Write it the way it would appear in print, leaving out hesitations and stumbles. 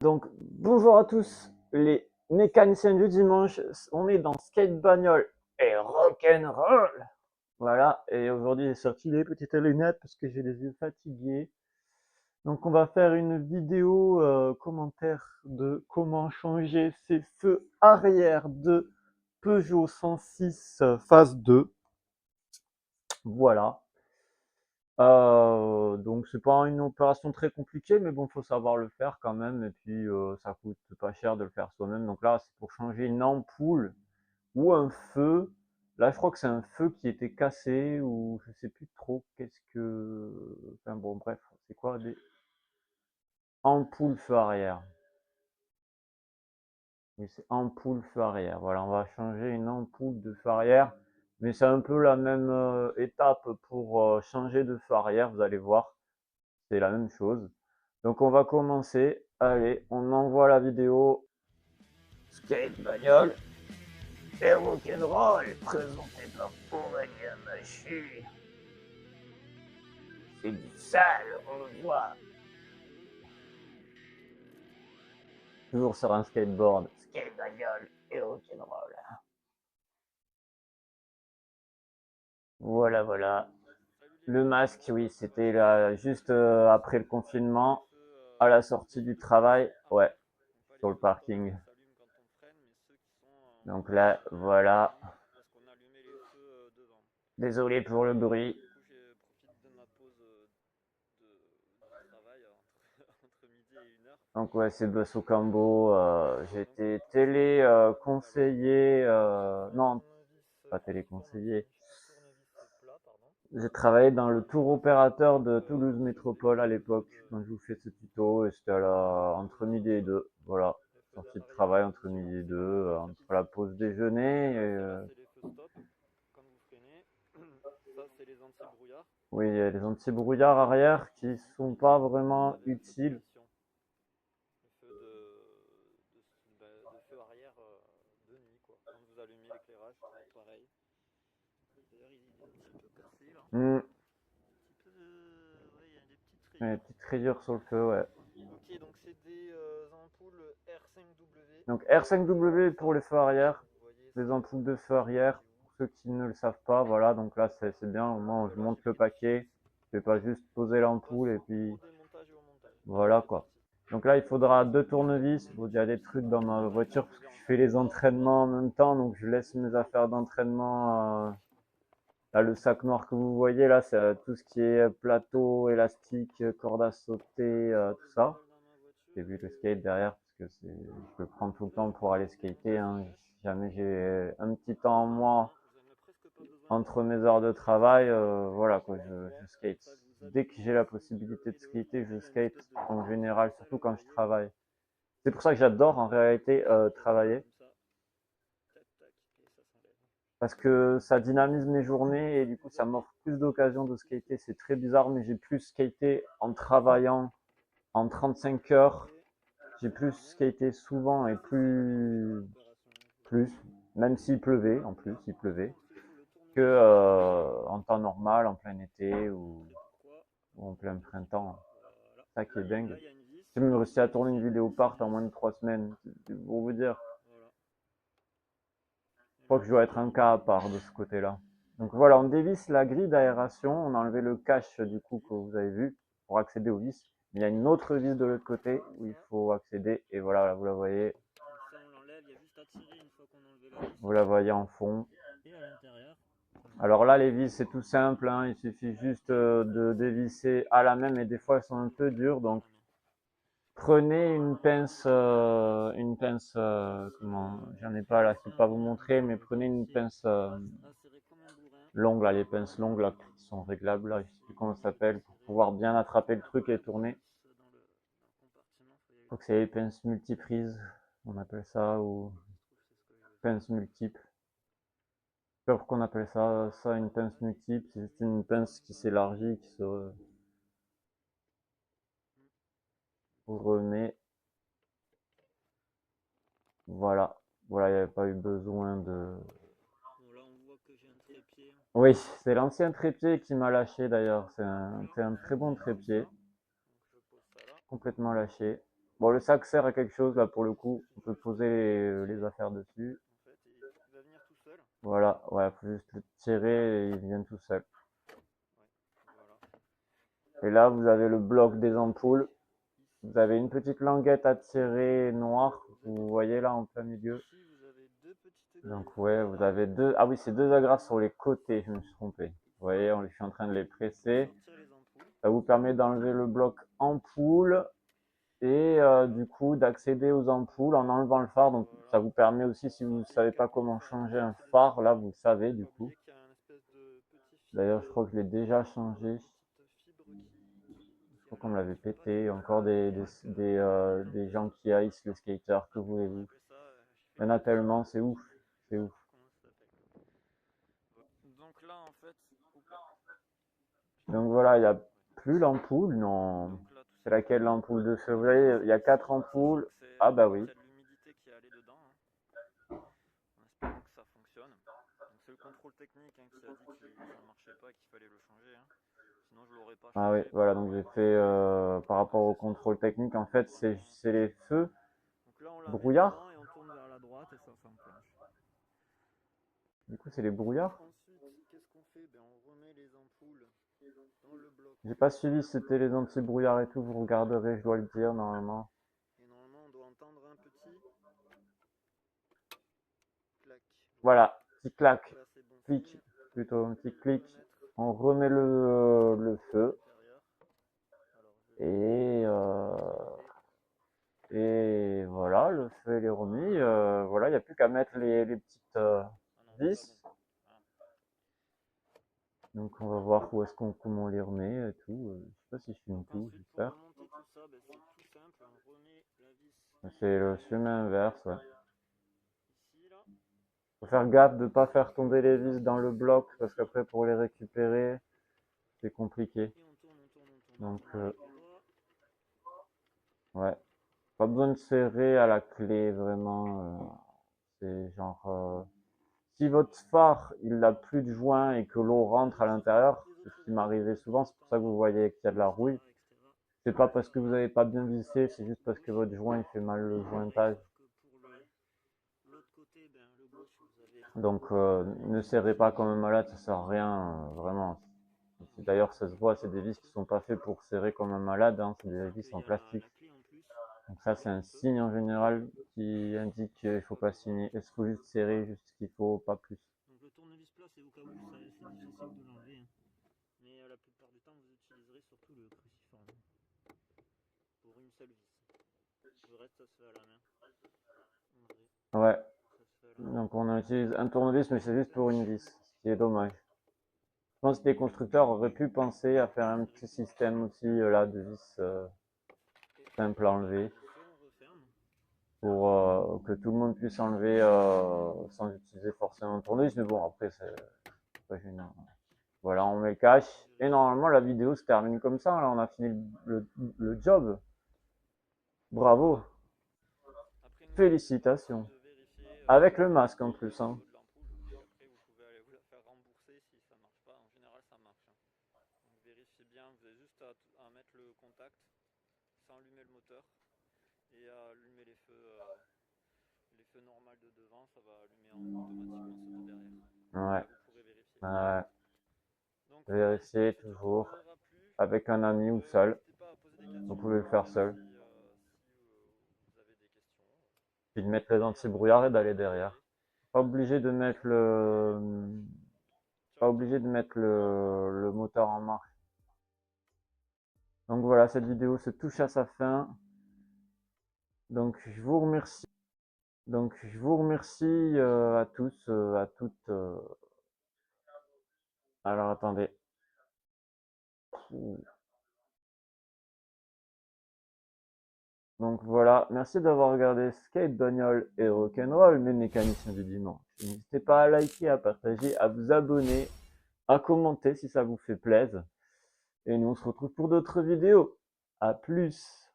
Donc, bonjour à tous les mécaniciens du dimanche. On est dans skate bagnole et rock'n'roll. Voilà, et aujourd'hui j'ai sorti les petites lunettes parce que j'ai les yeux fatigués. Donc, on va faire une vidéo commentaire de comment changer ces feux arrière de Peugeot 106 phase 2. Voilà. Donc c'est pas une opération très compliquée, mais bon, faut savoir le faire quand même. Et puis ça coûte pas cher de le faire soi-même. Donc là, c'est pour changer une ampoule ou un feu. Là, je crois que c'est un feu qui était cassé ou je sais plus trop. Qu'est-ce que, enfin bon, bref, c'est quoi des ampoules feu arrière? Oui, c'est ampoule feu arrière. Voilà, on va changer une ampoule de feu arrière, mais c'est un peu la même étape pour changer de feu arrière. Vous allez voir, c'est la même chose. Donc on va commencer. Allez, on envoie la vidéo. Skate bagnole et rock'n'roll, présenté par Aurélien Machu. C'est du sale, on le voit. Toujours sur un skateboard. Skate bagnole et rock'n'roll. Voilà, voilà. Le masque, oui, c'était là juste après le confinement, à la sortie du travail. Ouais, sur le parking. Donc là, voilà. Désolé pour le bruit. Donc ouais, c'est Bosso Cambo. J'ai été téléconseiller. Non, pas téléconseiller. J'ai travaillé dans le tour opérateur de Toulouse Métropole à l'époque. Donc je vous fais ce tuto et c'était entre midi et deux. Voilà, sortie de travail entre midi et deux, entre la pause déjeuner et oui, il y a les anti-brouillards arrière qui sont pas vraiment utiles. Hmm. Ouais, petite rayure sur le feu, ouais. Ok, donc c'est des ampoules R5W. Donc R5W pour les feux arrière, Vous voyez, les c'est ampoules de feu il arrière. est où? Pour ceux qui ne le savent pas, voilà, donc là c'est bien, au moins je monte le paquet. Je vais pas juste poser On passe l'ampoule et puis au démontage et au montage. Allez, voilà c'est quoi. parti. Donc là il faudra deux tournevis. Bon, il y a des trucs dans ma voiture parce que je fais les entraînements en même temps, donc je laisse mes affaires d'entraînement. Là le sac noir que vous voyez là, c'est tout ce qui est plateau, élastique, corde à sauter, tout J'ai une ça. balle dans ma J'ai voiture, vu le je skate derrière parce que je peux prendre tout le temps pour aller skater. Hein. Si jamais j'ai un petit temps en moins J'en ai presque pas besoin de entre mettre mes de heures de scotch. travail, voilà quoi, Pourquoi? je skate. Ça vous Dès que abîme j'ai la le possibilité de vélo. skater, je Après, il y a une skate espèce de en bande général, horizontale, surtout vous quand je voyez. travaille. C'est pour ça que j'adore en réalité Et vous faites travailler, comme ça. Tac, tac. Et ça s'enlève. parce que ça dynamise mes journées et du coup ça Vous avez m'offre plus d'occasions de tous skater. C'est très bizarre, mais j'ai plus skaté en travaillant en 35 heures. fait. J'ai plus skaté souvent et plus, même s'il pleuvait, en plus, il pleuvait, Ensuite, il faut le que tournevis en temps normal, en plein été F3. ou en plein printemps. Voilà. Ça qui est Donc dingue. là, il y a une vis. J'ai même Et réussi à dessus tourner aussi, une il y a vidéo aussi une part en vis. moins de 3 semaines, pour vous dire. Voilà. Je Et crois le que je dois petit être un trou cas à pour part mettre de ce côté-là. Donc voilà, on dévisse la grille d'aération, on a enlevé le cache du coup que clip. vous avez vu pour accéder aux vis. Il y a une autre vis de l'autre côté Comme où il ça. faut accéder et voilà, là, vous la voyez, Donc ça, on l'enlève. Il y a juste à tirer une fois qu'on a enlevé la vis. vous la voyez en fond. Et à l'intérieur, Alors là, les vis, c'est tout simple, hein, il suffit juste de dévisser à la main, mais des fois elles sont un peu dures, donc ah non. prenez une pince, comment, j'en ai pas là, je peux pas vous montrer, mais prenez une pince À serrer comme un bourrin. longue là, les pinces longues là, qui sont réglables là, je sais plus comment ça s'appelle, pour pouvoir bien attraper le truc et tourner. Ça dans le compartiment, faut y Je aller crois que doucement. c'est les pinces multiprises, on appelle ça, ou Je trouve que c'est ce que je veux faire. pinces multiples. Je sais pas pourquoi on appelle ça une pince multiple, c'est juste une pince qui s'élargit, qui se remet. Voilà, voilà, il n'y avait pas eu besoin de. Bon, là, on voit que j'ai un trépied. Oui, c'est l'ancien trépied qui m'a lâché d'ailleurs. C'est un très bon trépied, Donc je pose ça là. complètement lâché. Bon, le sac sert à quelque chose là pour le coup. On peut poser les affaires dessus. En fait, et il va venir tout seul. Voilà, ouais, faut juste le tirer et il vient tout seul. Ouais, voilà. Et là, vous avez le bloc des ampoules. Vous avez une petite languette à tirer noire. Vous voyez là en plein milieu. Ici, vous avez deux petites Donc griffes. ouais, vous avez deux. Ah oui, c'est deux agrafes sur les côtés. Je me suis trompé. Vous voyez, je suis en train de les presser. Sortir les ampoules. Ça vous permet d'enlever le bloc ampoule et du coup d'accéder aux ampoules en enlevant le phare. Donc Voilà. ça vous permet aussi, si vous ne savez pas comment changer un phare, là vous le savez du Pas coup. oublier qu'il y a un espèce de petit fil. D'ailleurs, je crois que je l'ai déjà changé. Petite fibre Je crois qu'on me l'avait pété. Encore des gens qui haïssent le skater, que voulez-vous. Il y en a tellement, c'est ouf. C'est ouf. Donc là, en fait, Donc voilà, il n'y a plus l'ampoule, non. C'est laquelle l'ampoule de feu? Vous voyez, il y a 4 ampoules. Ah bah oui. il y a de l'humidité qui est allée dedans. Hein. En espérant que ça fonctionne. Donc c'est le contrôle technique qui a dit que ça ne marchait pas et qu'il fallait le changer. Hein. Sinon, je l'aurais pas changé. Ah oui, voilà, donc j'ai fait par rapport au contrôle technique, en fait, c'est les feux. Donc là, on la brouillard. met dedans et on tourne vers la droite et ça s'enclenche. Du coup, c'est les brouillards. Ensuite, qu'est-ce qu'on fait? On remet les ampoules dans le bloc. J'ai pas suivi si c'était les anti-brouillards et tout, vous regarderez, je dois le dire normalement. Et normalement, on doit entendre un petit clac. Voilà, petit clac, Là, c'est bon. clic, plutôt un petit clic. On remet le feu. Et voilà, le feu il est remis. Voilà, il n'y a plus qu'à mettre les petites vis. Donc on va voir où est-ce comment on les remet et tout. Je sais pas si je filme tout, j'espère. Pour remonter tout ça, c'est tout simple. On remet la vis. C'est le chemin inverse, ouais. Ici, là. Faut faire gaffe de ne pas faire tomber les vis dans le bloc parce qu'après pour les récupérer, c'est compliqué. Et on tourne. Donc, ouais. Pas besoin de serrer à la clé, vraiment. C'est genre... si votre phare, il n'a plus de joint et que l'eau rentre à l'intérieur, c'est ce qui m'arrivait souvent, c'est pour ça que vous voyez qu'il y a de la rouille. C'est pas parce que vous n'avez pas bien vissé, c'est juste parce que votre joint, il fait mal le jointage. Donc, ne serrez pas comme un malade, ça sert à rien, vraiment. D'ailleurs, ça se voit, c'est des vis qui sont pas faits pour serrer comme un malade, hein, c'est des vis en plastique. Donc ça, c'est un signe en général qui indique qu'il ne faut pas signer. Il faut juste serrer, juste ce qu'il faut, pas plus. Donc le tournevis plat, c'est au cas où c'est difficile de l'enlever. Hein. Mais la plupart du temps, vous utiliserez surtout le cruciforme pour une seule vis. Le reste, ça se fait à la main. Ouais. Donc on utilise un tournevis, mais c'est juste pour une vis, ce qui est dommage. Je pense que les constructeurs auraient pu penser à faire un petit système aussi là de vis simple à enlever pour que tout le monde puisse enlever sans utiliser forcément un tournevis. Mais bon, après c'est pas gênant. Voilà, on met le cache et normalement la vidéo se termine comme ça. Là, on a fini le job. Bravo. Félicitations. Avec le masque en plus. Hein. À mettre le contact sans allumer le moteur et à allumer les feux normaux de devant, ça va allumer automatiquement ceux de derrière. Ouais. Vous pourrez vérifier. Ouais. Vérifiez toujours avec un ami ou seul. Vous pouvez le faire seul. Puis de mettre les anti-brouillards et d'aller derrière. Pas obligé de mettre le moteur en marche. Donc voilà, cette vidéo se touche à sa fin. Donc je vous remercie. À tous, à toutes. Alors attendez. Donc voilà, merci d'avoir regardé Skate, Bagnole et Rock'n'Roll, mes mécaniciens du dimanche. N'hésitez pas à liker, à partager, à vous abonner, à commenter si ça vous fait plaisir. Et nous on se retrouve pour d'autres vidéos. À plus!